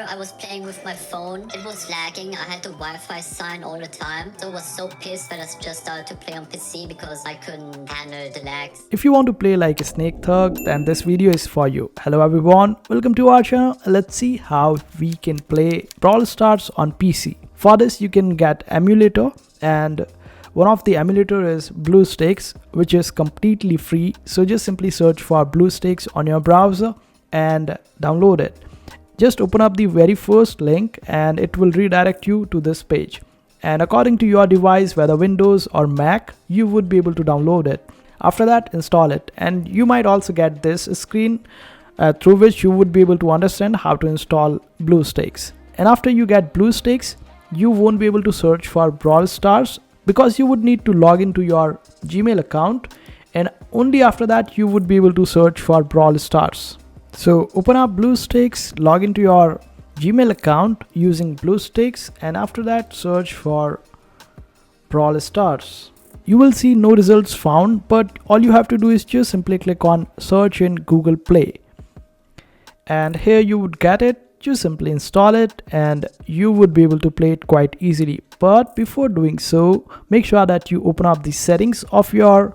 I was playing with my phone. It was lagging. I had the Wi-Fi sign all the time. So I was so pissed that I just started to play on PC because I couldn't handle the lags. If you want to play like a SnakeThug, then this video is for you. Hello everyone, welcome to our channel. Let's see how we can play Brawl Stars on PC. For this you can get emulator, and one of the emulator is BlueStacks, which is completely free. So just simply search for BlueStacks on your browser and download it. Just open up the very first link and it will redirect you to this page. And according to your device, whether Windows or Mac, you would be able to download it. After that, install it, and you might also get this screen through which you would be able to understand how to install BlueStacks. And after you get BlueStacks, you won't be able to search for Brawl Stars because you would need to log into your Gmail account, and only after that you would be able to search for Brawl Stars. So open up BlueStacks, log into your Gmail account using BlueStacks, and after that search for Brawl Stars. You will see no results found, but all you have to do is just simply click on search in Google Play. And here you would get it. Just simply install it and you would be able to play it quite easily. But before doing so, make sure that you open up the settings of your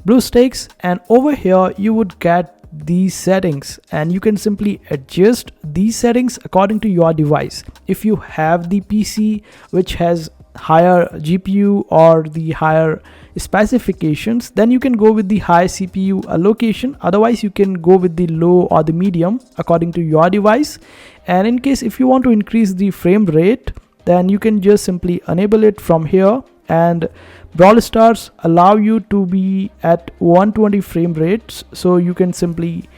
BlueStacks, and over here you would get these settings, and you can simply adjust these settings according to your device. If you have the PC which has higher GPU or the higher specifications, then you can go with the high CPU allocation. Otherwise you can go with the low or the medium according to your device. And in case if you want to increase the frame rate, then you can just simply enable it from here, and Brawl Stars allow you to be at 120 frame rates, so you can simply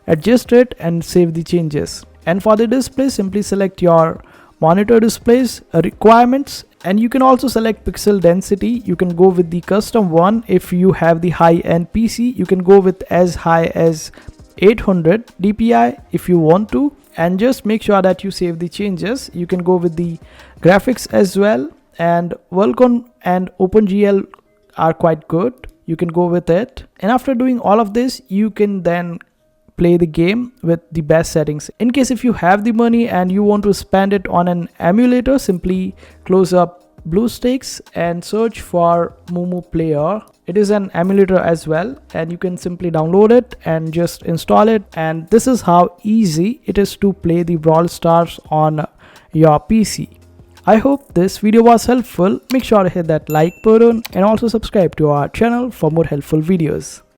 adjust it and save the changes. And for the display, simply select your monitor displays requirements, and you can also select pixel density. You can go with the custom one. If you have the high-end PC, you can go with as high as 800 dpi if you want to, and just make sure that you save the changes. You can go with the graphics as well, and Vulkan and OpenGL are quite good. You can go with it, and after doing all of this, you can then play the game with the best settings. In case if you have the money and you want to spend it on an emulator, simply close up BlueStacks and search for mumuplayer. It is an emulator as well, and you can simply download it and just install it. And this is how easy it is to play the Brawl Stars on your PC. I hope this video was helpful. Make sure to hit that like button and also subscribe to our channel for more helpful videos.